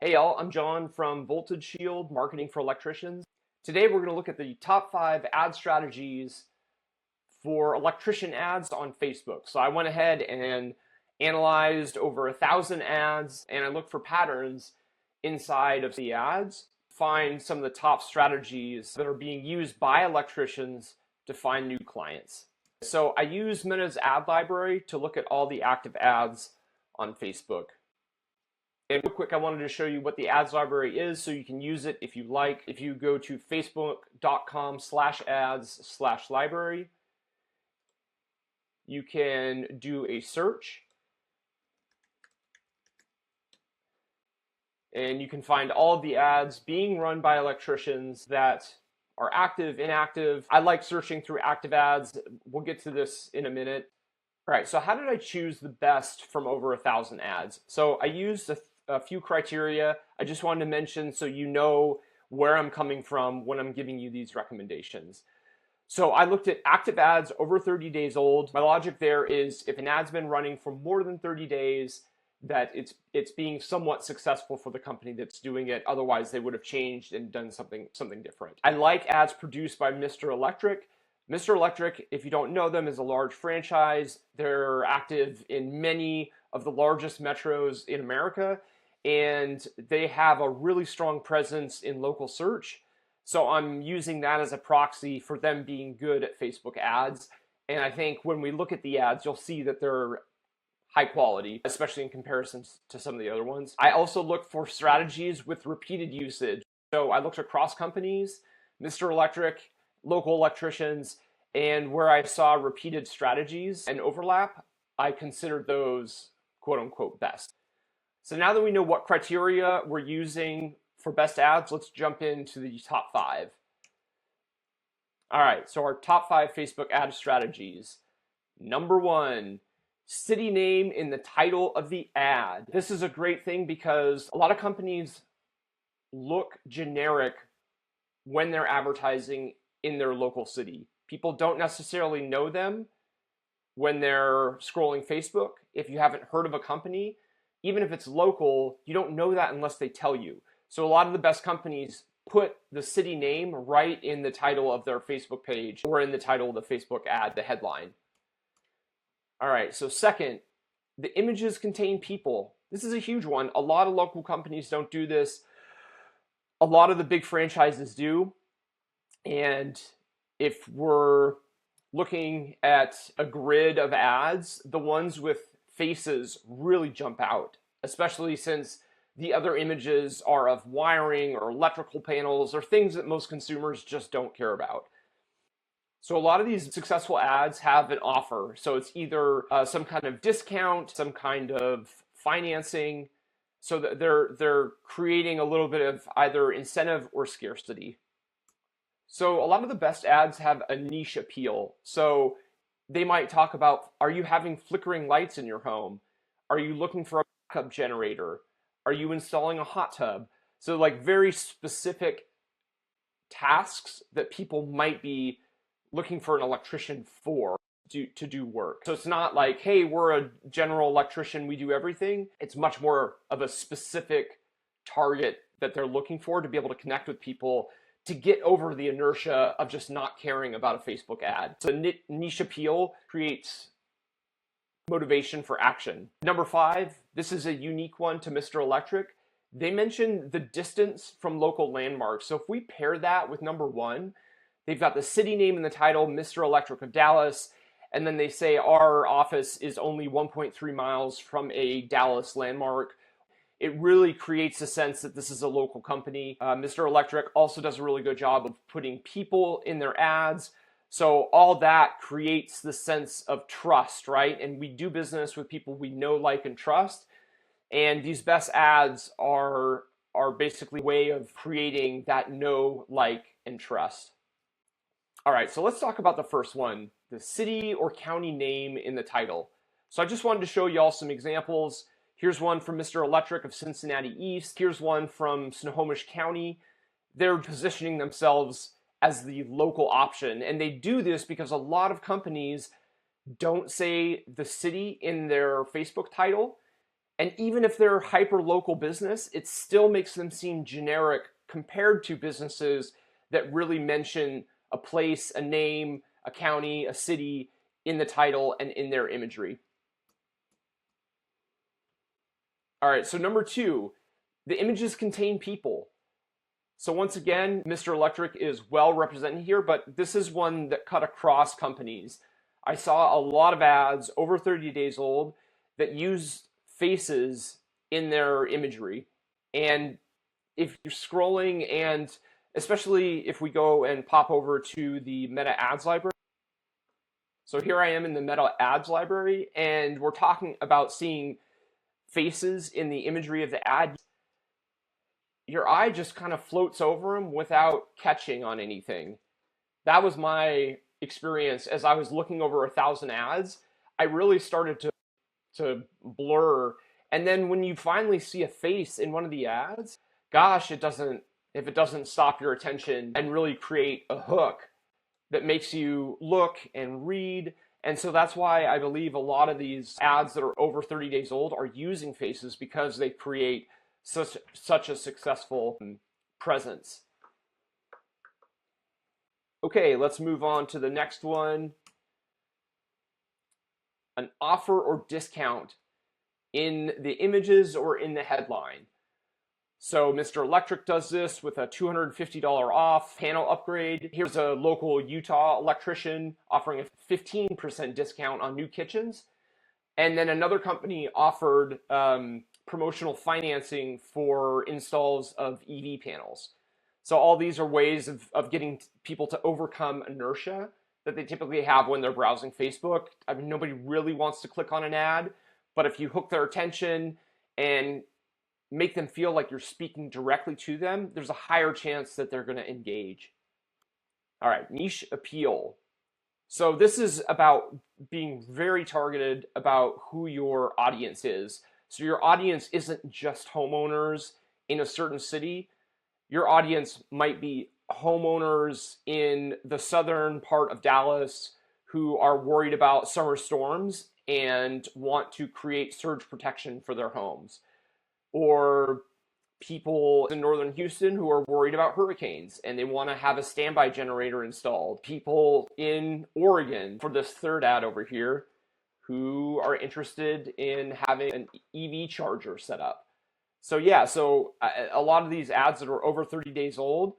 Hey y'all, I'm John from Voltage Shield, Marketing for Electricians. Today we're going to look at the top 5 ad strategies for electrician ads on Facebook. So I went ahead and analyzed over 1,000 ads and I looked for patterns inside of the ads, find some of the top strategies that are being used by electricians to find new clients. So I use Meta's ad library to look at all the active ads on Facebook. And real quick, I wanted to show you what the ads library is so you can use it if you like. If you go to facebook.com/ads/library, you can do a search and you can find all of the ads being run by electricians that are active, inactive. I like searching through active ads. We'll get to this in a minute. All right, so how did I choose the best from over 1,000 ads? So I used a few criteria I just wanted to mention so you know where I'm coming from when I'm giving you these recommendations. So I looked at active ads over 30 days old. My logic there is if an ad's been running for more than 30 days, that it's being somewhat successful for the company that's doing it. Otherwise, they would have changed and done something different. I like ads produced by Mr. Electric. Mr. Electric, if you don't know them, is a large franchise. They're active in many of the largest metros in America, and they have a really strong presence in local search. So I'm using that as a proxy for them being good at Facebook ads. And I think when we look at the ads, you'll see that they're high quality, especially in comparison to some of the other ones. I also look for strategies with repeated usage. So I looked across companies, Mr. Electric, local electricians, and where I saw repeated strategies and overlap, I considered those quote unquote best. So now that we know what criteria we're using for best ads, let's jump into the top 5. All right, so our top 5 Facebook ad strategies. Number 1, city name in the title of the ad. This is a great thing because a lot of companies look generic when they're advertising in their local city. People don't necessarily know them when they're scrolling Facebook. If you haven't heard of a company, even if it's local, you don't know that unless they tell you. So a lot of the best companies put the city name right in the title of their Facebook page or in the title of the Facebook ad, the headline. All right, so second, the images contain people. This is a huge one. A lot of local companies don't do this. A lot of the big franchises do. And if we're looking at a grid of ads, the ones with faces really jump out, especially since the other images are of wiring or electrical panels or things that most consumers just don't care about. So a lot of these successful ads have an offer. So it's either some kind of discount, some kind of financing. So that they're creating a little bit of either incentive or scarcity. So a lot of the best ads have a niche appeal. So they might talk about, are you having flickering lights in your home? Are you looking for a backup generator? Are you installing a hot tub? So like very specific tasks that people might be looking for an electrician for to do work. So it's not like, hey, we're a general electrician, we do everything. It's much more of a specific target that they're looking for to be able to connect with people to get over the inertia of just not caring about a Facebook ad. So niche appeal creates motivation for action. Number 5, this is a unique one to Mr. Electric. They mention the distance from local landmarks. So if we pair that with number 1, they've got the city name in the title, Mr. Electric of Dallas, and then they say our office is only 1.3 miles from a Dallas landmark. It really creates a sense that this is a local company. Mr. Electric also does a really good job of putting people in their ads. So all that creates the sense of trust, right? And we do business with people we know, like, and trust. And these best ads are basically a way of creating that know, like, and trust. All right, so let's talk about the first one, the city or county name in the title. So I just wanted to show y'all some examples. Here's one from Mr. Electric of Cincinnati East. Here's one from Snohomish County. They're positioning themselves as the local option. And they do this because a lot of companies don't say the city in their Facebook title. And even if they're hyper-local business, it still makes them seem generic compared to businesses that really mention a place, a name, a county, a city in the title and in their imagery. All right, so number 2, the images contain people. So once again, Mr. Electric is well represented here, but this is one that cut across companies. I saw a lot of ads over 30 days old that use faces in their imagery. And if you're scrolling, and especially if we go and pop over to the Meta Ads library. So here I am in the Meta Ads library, and we're talking about seeing faces in the imagery of the ad. Your eye just kind of floats over them without catching on anything. That was my experience as I was looking over 1,000 ads. I really started to blur. And then when you finally see a face in one of the ads, gosh, if it doesn't stop your attention and really create a hook that makes you look and read. And so that's why I believe a lot of these ads that are over 30 days old are using faces, because they create such a successful presence. Okay, let's move on to the next one. An offer or discount in the images or in the headline. So Mr. Electric does this with a $250 off panel upgrade. Here's a local Utah electrician offering a 15% discount on new kitchens. And then another company offered promotional financing for installs of EV panels. So all these are ways of getting people to overcome inertia that they typically have when they're browsing Facebook. I mean, nobody really wants to click on an ad, but if you hook their attention and make them feel like you're speaking directly to them, there's a higher chance that they're going to engage. All right, niche appeal. So this is about being very targeted about who your audience is. So your audience isn't just homeowners in a certain city. Your audience might be homeowners in the southern part of Dallas who are worried about summer storms and want to create surge protection for their homes. Or people in northern Houston who are worried about hurricanes and they want to have a standby generator installed. People in Oregon, for this third ad over here, who are interested in having an EV charger set up. So yeah, so a lot of these ads that are over 30 days old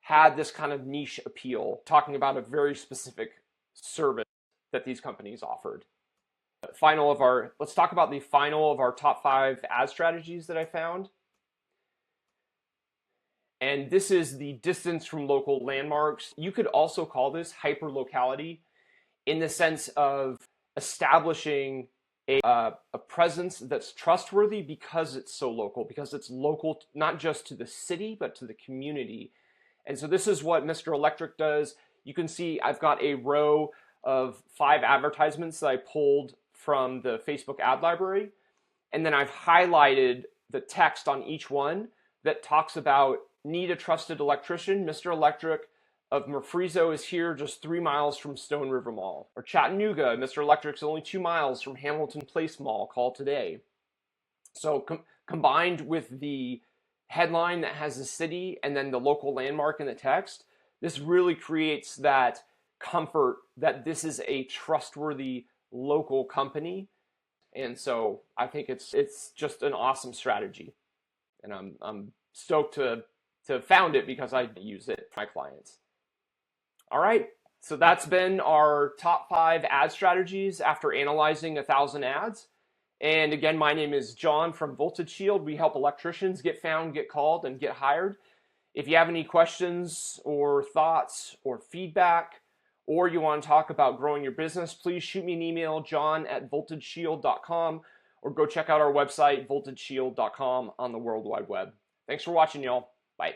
had this kind of niche appeal, talking about a very specific service that these companies offered. Let's talk about the final of our top 5 ad strategies that I found. And this is the distance from local landmarks. You could also call this hyperlocality in the sense of establishing a presence that's trustworthy because it's so local, because it's local not just to the city, but to the community. And so this is what Mr. Electric does. You can see I've got a row of 5 advertisements that I pulled from the Facebook ad library. And then I've highlighted the text on each one that talks about need a trusted electrician. Mr. Electric of Murfreesboro is here just 3 miles from Stone River Mall. Or Chattanooga, Mr. Electric's only 2 miles from Hamilton Place Mall. Call today. So combined with the headline that has the city and then the local landmark in the text, this really creates that comfort that this is a trustworthy local company. And so I think it's just an awesome strategy. And I'm stoked to found it because I use it for my clients. All right, so that's been our top 5 ad strategies after analyzing 1,000 ads. And again, my name is John from Voltage Shield. We help electricians get found, get called, and get hired. If you have any questions or thoughts or feedback, or you want to talk about growing your business, please shoot me an email, john@voltageshield.com, or go check out our website, voltageshield.com, on the World Wide Web. Thanks for watching, y'all. Bye.